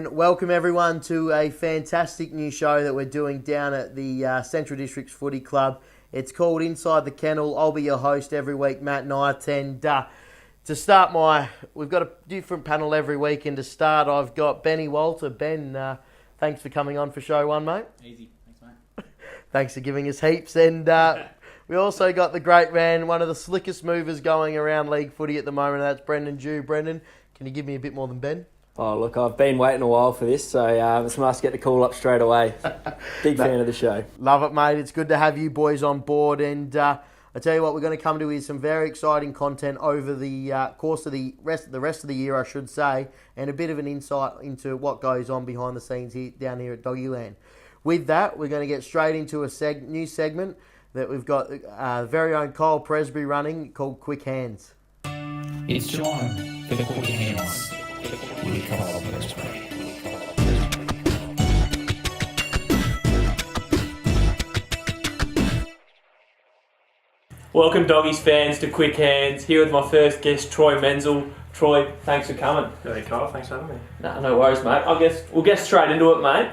And welcome everyone to a fantastic new show that we're doing down at the Central Districts Footy Club. It's called Inside the Kennel. I'll be your host every week, Matt Knight. And to start we've got a different panel every week. And to start, I've got Benny Walter. Ben, thanks for coming on for show one, mate. Easy. Thanks, mate. Thanks for giving us heaps. And we also got the great man, one of the slickest movers going around league footy at the moment. That's Brendan Dew. Brendan, can you give me a bit more than Ben? Oh, look, I've been waiting a while for this, so it's nice to get the call up straight away. Big fan of the show. Love it, mate. It's good to have you boys on board. And I tell you what, we're going to come to is some very exciting content over the course of the rest of the year, I should say, and a bit of an insight into what goes on behind the scenes down here at Doggyland. With that, we're going to get straight into a new segment that we've got very own Kyle Presby running called Quick Hands. It's time for Quick Hands with Kyle Presby. Welcome, Doggies fans, to Quick Hands. Here with my first guest, Troy Menzel. Troy, thanks for coming. Hey, Kyle, thanks for having me. No worries, mate. I guess we'll get straight into it, mate.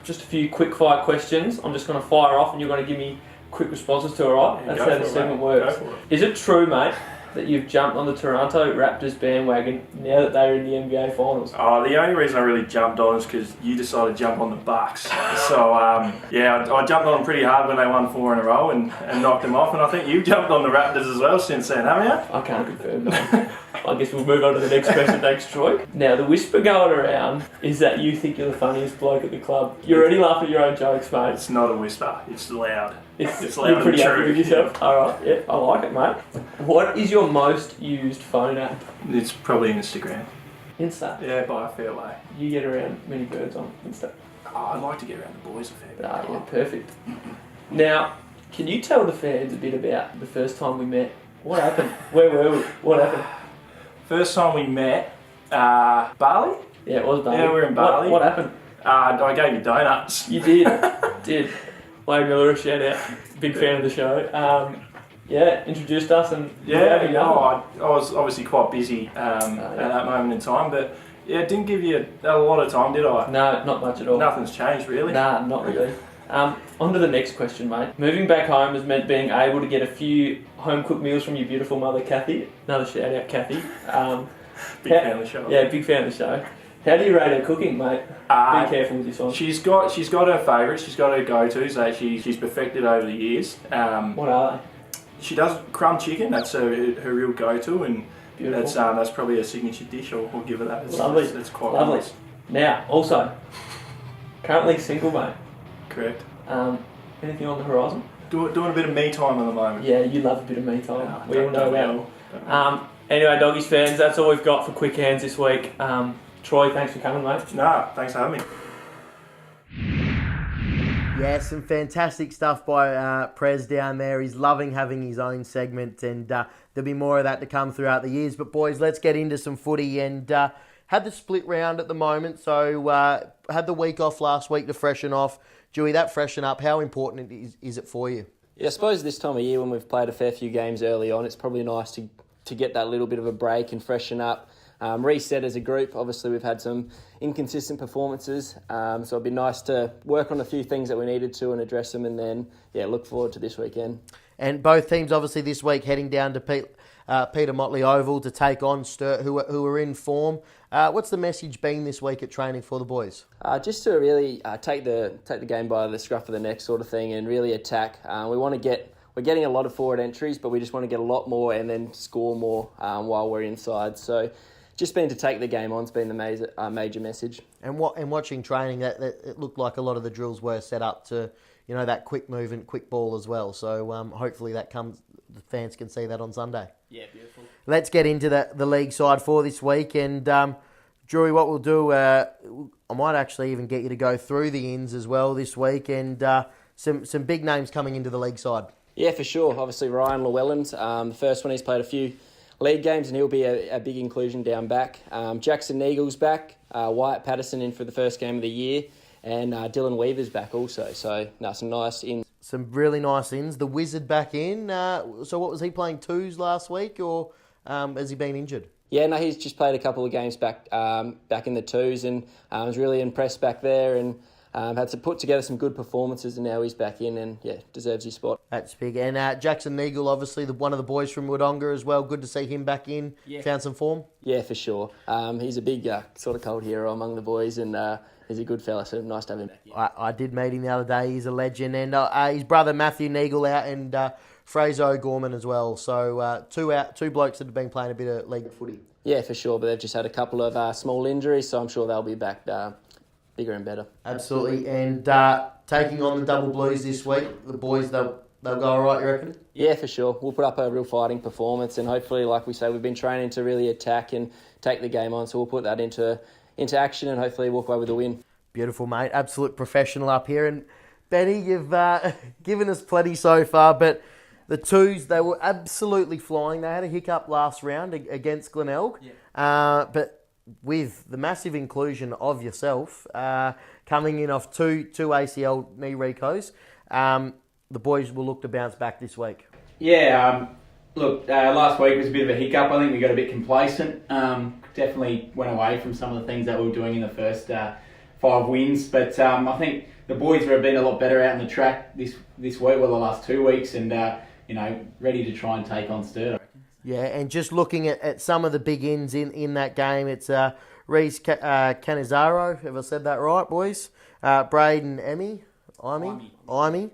Just a few quick fire questions. I'm just going to fire off and you're going to give me quick responses to, all right? That's how the segment works. Is it true, mate, that you've jumped on the Toronto Raptors bandwagon now that they're in the NBA Finals? Oh, the only reason I really jumped on is because you decided to jump on the Bucks. So, I jumped on them pretty hard when they won 4 in a row and knocked them off. And I think you've jumped on the Raptors as well since then, haven't you? I can't confirm that. I guess we'll move on to the next question. Thanks, Troy. Now, the whisper going around is that you think you're the funniest bloke at the club. You already laugh at your own jokes, mate. It's not a whisper. It's loud. It's loud. You're pretty and happy true. with yourself. All right, yeah, I like it, mate. What is your most used phone app? It's probably Instagram. Insta. Yeah, by a fair way. You get around many birds on Insta. Oh, I'd like to get around the boys a fair bit. Yeah, perfect. Now, can you tell the fans a bit about the first time we met? What happened? Where were we? What happened? First time we met, Bali? Yeah, it was Bali. Yeah, we were in Bali. What happened? I gave you donuts. You did. Wade Miller, a shout out. Big fan of the show. Introduced us and... I was obviously quite busy at that moment in time, but yeah, didn't give you a lot of time, did I? No, not much at all. Nothing's changed, really. Nah, not really. On to the next question, mate. Moving back home has meant being able to get a few home-cooked meals from your beautiful mother, Kathy. Another shout-out, Kathy. Big fan of the show. Yeah, big fan of the show. How do you rate her cooking, mate? Be careful with this one. She's got her favourites. She's got her go-tos that she's perfected over the years. What are they? She does crumb chicken. That's her real go-to, and Beautiful. that's probably a signature dish. I'll give her that. Lovely. It's quite lovely. nice. Now, also, currently single, mate. Correct. Anything on the horizon? Doing a bit of me time at the moment. Yeah, you love a bit of me time. We all know that. Well. Anyway, Doggies fans, that's all we've got for Quick Hands this week. Troy, thanks for coming, mate. Nah, thanks for having me. Yeah, some fantastic stuff by Prez down there. He's loving having his own segment, and there'll be more of that to come throughout the years. But boys, let's get into some footy. And had the split round at the moment, so had the week off last week to freshen off. Dewey, that freshen up, how important is it for you? Yeah, I suppose this time of year when we've played a fair few games early on, it's probably nice to get that little bit of a break and freshen up. Reset as a group. Obviously, we've had some inconsistent performances, so it'd be nice to work on a few things that we needed to and address them, and then, look forward to this weekend. And both teams, obviously, this week heading down to Peter Motley Oval to take on Sturt, who are in form. What's the message been this week at training for the boys? Just to really take the game by the scruff of the neck sort of thing and really attack. We're getting a lot of forward entries, but we just want to get a lot more and then score more while we're inside. So just been to take the game on, it's been the major message. And watching training, that it looked like a lot of the drills were set up to, that quick movement, quick ball as well. So hopefully the fans can see that on Sunday. Yeah, beautiful. Let's get into the league side for this week. And Drewy, what we'll do, I might actually even get you to go through the ins as well this week, and some big names coming into the league side. Yeah, for sure. Obviously, Ryan Llewellyn's the first one. He's played a few league games, and he'll be a big inclusion down back. Jackson Neagle's back. Wyatt Patterson in for the first game of the year. And Dylan Weaver's back also. So, some nice ins. Some really nice ins. The Wizard back in. So what was he playing, twos last week? Or has he been injured? Yeah, no, he's just played a couple of games back in the twos, and was really impressed back there, and had to put together some good performances, and now he's back in, and deserves his spot. That's big. And Jackson Neagle, obviously one of the boys from Wodonga as well. Good to see him back in. Yeah. Found some form. Yeah, for sure. He's a big sort of cult hero among the boys, and he's a good fella. So nice to have him back. I did meet him the other day. He's a legend, and his brother Matthew Neagle out, and Fraser O'Gorman as well. So two blokes that have been playing a bit of league footy. Yeah, for sure. But they've just had a couple of small injuries, so I'm sure they'll be back bigger and better. Absolutely. And taking on the Double Blues this week, the boys, they'll go all right, you reckon? Yeah, for sure. We'll put up a real fighting performance, and hopefully, like we say, we've been training to really attack and take the game on, so we'll put that into action and hopefully walk away with a win. Beautiful, mate. Absolute professional up here. And Benny, you've given us plenty so far, but the twos, they were absolutely flying. They had a hiccup last round against Glenelg. Yeah. But with the massive inclusion of yourself, coming in off two ACL knee recos, the boys will look to bounce back this week. Yeah, look, last week was a bit of a hiccup. I think we got a bit complacent. Definitely went away from some of the things that we were doing in the first 5 wins. But I think the boys have been a lot better out on the track this week, the last 2 weeks, and ready to try and take on Sturt. Yeah, and just looking at some of the big ins in that game, it's Reece Canizaro, have I said that right, boys? Braden Imey.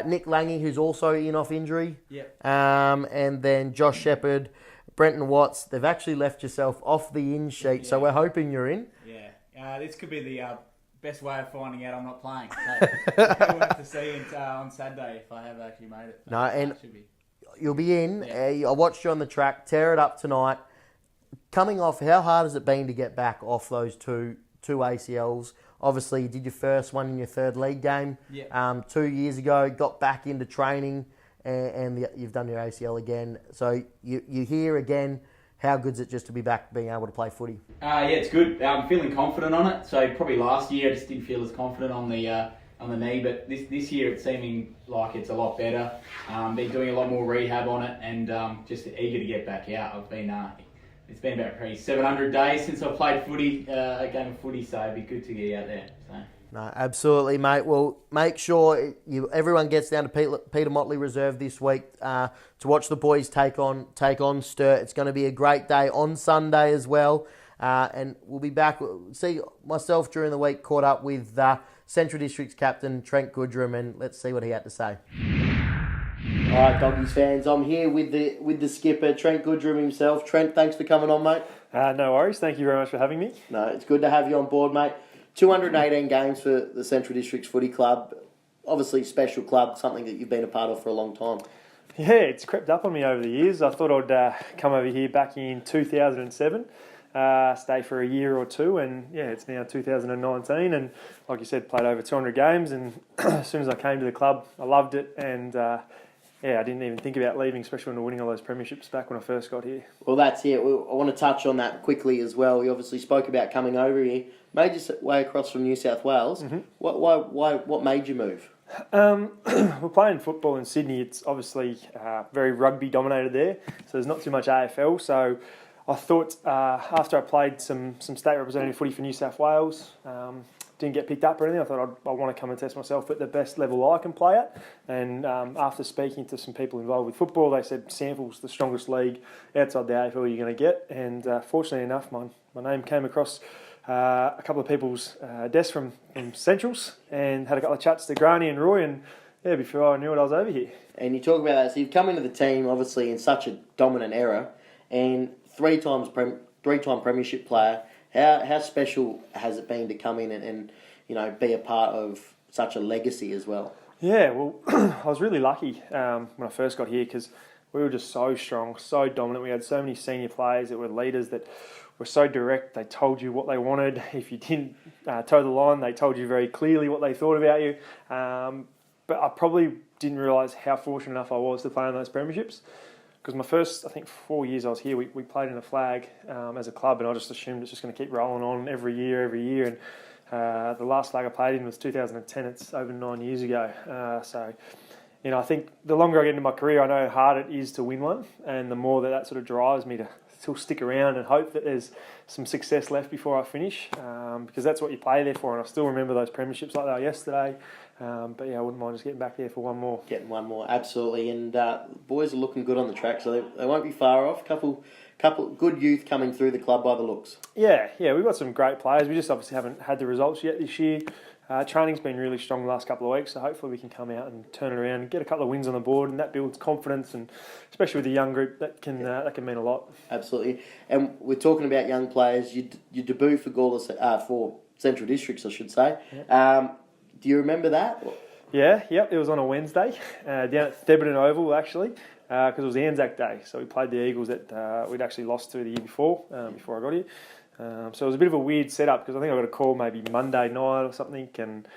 Nick Lange, who's also in off injury. Yep. And then Josh Shepherd, Brenton Watts. They've actually left yourself off the in sheet, so we're hoping you're in. Yeah, this could be the best way of finding out I'm not playing. So we'll have to see on Saturday if I have actually made it. No, and you'll be in. Yeah. I watched you on the track. Tear it up tonight. Coming off, how hard has it been to get back off those two ACLs? Obviously, you did your first one in your third league game 2 years ago. Got back into training, and you've done your ACL again. So you hear again. How good's it just to be back, being able to play footy? Yeah, it's good. I'm feeling confident on it. So probably last year I just didn't feel as confident on the knee, but this year it's seeming like it's a lot better. Been doing a lot more rehab on it, and just eager to get back out. I've been it's been about probably 700 days since I played footy, a game of footy, so it'd be good to get out there. So. No, absolutely, mate. Well, make sure everyone gets down to Peter Motley Reserve this week to watch the boys take on Sturt. It's going to be a great day on Sunday as well, and we'll be back. See myself during the week caught up with Central District's captain Trent Goodrem, and let's see what he had to say. All right, Doggies fans, I'm here with the skipper Trent Goodrem himself. Trent, thanks for coming on, mate. No worries. Thank you very much for having me. No, it's good to have you on board, mate. 218 games for the Central Districts Footy Club. Obviously, special club, something that you've been a part of for a long time. Yeah, it's crept up on me over the years. I thought I'd come over here back in 2007, stay for a year or two, and it's now 2019. And like you said, played over 200 games. And as soon as I came to the club, I loved it. And I didn't even think about leaving, especially when winning all those premierships back when I first got here. Well, that's it. I want to touch on that quickly as well. You obviously spoke about coming over here. Made your way across from New South Wales. Mm-hmm. What made you move? We're playing football in Sydney. It's obviously very rugby dominated there, so there's not too much AFL. So I thought after I played some state representative footy for New South Wales, didn't get picked up or anything, I thought I want to come and test myself at the best level I can play at. And after speaking to some people involved with football, they said Samfield's the strongest league outside the AFL you're going to get. And fortunately enough, my name came across a couple of people's desks from Centrals, and had a couple of chats to Granny and Roy, and before I knew it, I was over here. And you talk about that, so you've come into the team obviously in such a dominant era, and three-time premiership player. How special has it been to come in and be a part of such a legacy as well? Yeah, well, I was really lucky when I first got here, because we were just so strong, so dominant. We had so many senior players that were leaders that were so direct. They told you what they wanted. If you didn't toe the line, they told you very clearly what they thought about you. But I probably didn't realise how fortunate enough I was to play in those premierships. Because my first, 4 years I was here, we played in a flag as a club, and I just assumed it's just going to keep rolling on every year. And the last flag I played in was 2010. It's over 9 years ago. So I think the longer I get into my career, I know how hard it is to win one, and the more that sort of drives me to still stick around and hope that there's some success left before I finish, because that's what you play there for. And I still remember those premierships like they were yesterday. But yeah, I wouldn't mind just getting back there for one more. Getting one more, absolutely. And boys are looking good on the track, so they won't be far off. Couple good youth coming through the club by the looks. Yeah, we've got some great players. We just obviously haven't had the results yet this year. Training's been really strong the last couple of weeks, so hopefully we can come out and turn it around and get a couple of wins on the board, and that builds confidence, and especially with the young group, that can mean a lot. Absolutely. And we're talking about young players. You debut for Gawler, for Central Districts, I should say. Yeah. Do you remember that? Yeah, it was on a Wednesday down at Theberton Oval, actually, because it was Anzac Day. So we played the Eagles that we'd actually lost to the year before I got here. So it was a bit of a weird setup, because I think I got a call maybe Monday night or something, and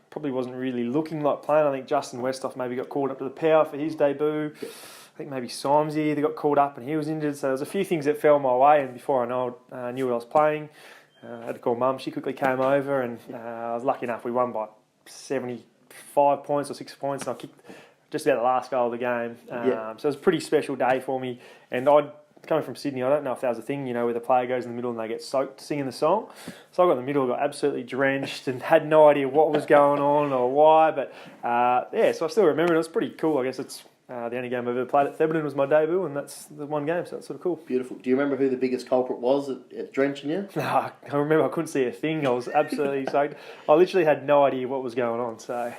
probably wasn't really looking like playing. I think Justin Westhoff maybe got called up to the power for his debut. I think maybe Simesy, they got called up and he was injured. So there was a few things that fell my way, and before I knew I was playing, I had to call Mum. She quickly came over, and I was lucky enough we won by 75 points or 6 points, and I kicked just about the last goal of the game. So it was a pretty special day for me, and coming from Sydney, I don't know if that was a thing, where the player goes in the middle and they get soaked singing the song. So I got in the middle, got absolutely drenched and had no idea what was going on or why. But so I still remember it. It was pretty cool. I guess it's the only game I've ever played at Theberton was my debut, and that's the one game, so that's sort of cool. Beautiful. Do you remember who the biggest culprit was at drenching you? No, I remember I couldn't see a thing. I was absolutely soaked. I literally had no idea what was going on. So,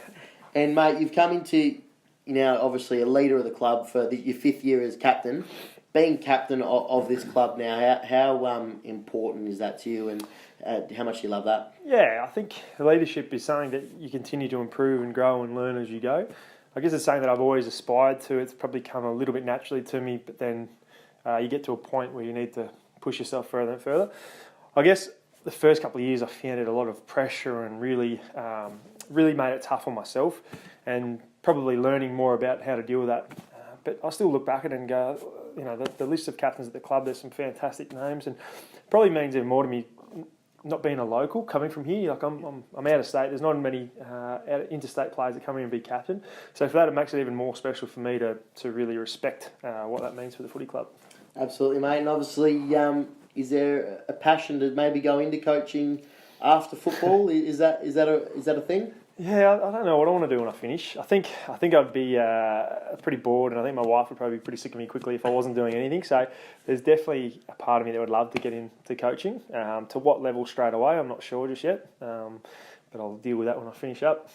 and mate, you've come into obviously a leader of the club for your 5th year as captain. Being captain of this club now, how important is that to you, and how much do you love that? Yeah, I think leadership is something that you continue to improve and grow and learn as you go. I guess it's something that I've always aspired to. It's probably come a little bit naturally to me, but then you get to a point where you need to push yourself further and further. I guess the first couple of years I found it a lot of pressure and really made it tough on myself, and probably learning more about how to deal with that. But I still look back at it and go, the list of captains at the club, there's some fantastic names, and probably means even more to me not being a local, coming from here. Like I'm out of state. There's not many interstate players that come in and be captain. So for that, it makes it even more special for me to really respect what that means for the footy club. Absolutely, mate. And obviously, is there a passion to maybe go into coaching after football? Is that a thing? Yeah, I don't know what I want to do when I finish. I think I'd be pretty bored, and I think my wife would probably be pretty sick of me quickly if I wasn't doing anything. So there's definitely a part of me that would love to get into coaching. To what level straight away, I'm not sure just yet, but I'll deal with that when I finish up.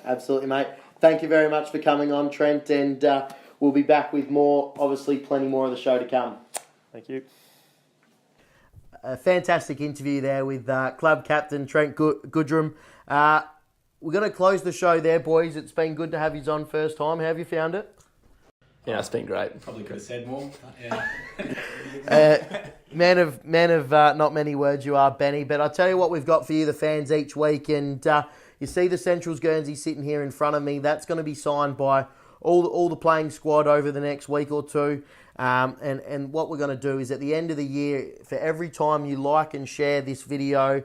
Absolutely, mate. Thank you very much for coming on, Trent, and we'll be back with more, obviously plenty more of the show to come. Thank you. A fantastic interview there with club captain Trent Goodrem. We're going to close the show there, boys. It's been good to have you on first time. How have you found it? Yeah, it's been great. Probably could have said more. Yeah. Man of not many words you are, Benny. But I'll tell you what we've got for you, the fans, each week. And you see the Central's Guernsey sitting here in front of me. That's going to be signed by all the playing squad over the next week or two. And what we're going to do is at the end of the year, for every time you like and share this video,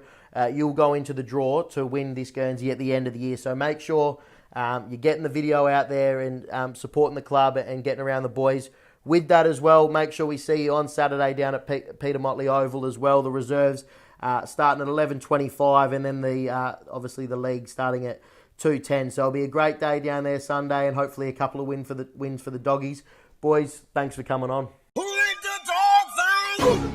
you'll go into the draw to win this Guernsey at the end of the year. So make sure you're getting the video out there and supporting the club and getting around the boys. With that as well, make sure we see you on Saturday down at Peter Motley Oval as well. The reserves starting at 11:25, and then obviously the league starting at 2:10. So it'll be a great day down there Sunday, and hopefully a couple of wins for the doggies. Boys, thanks for coming on. Who let the dog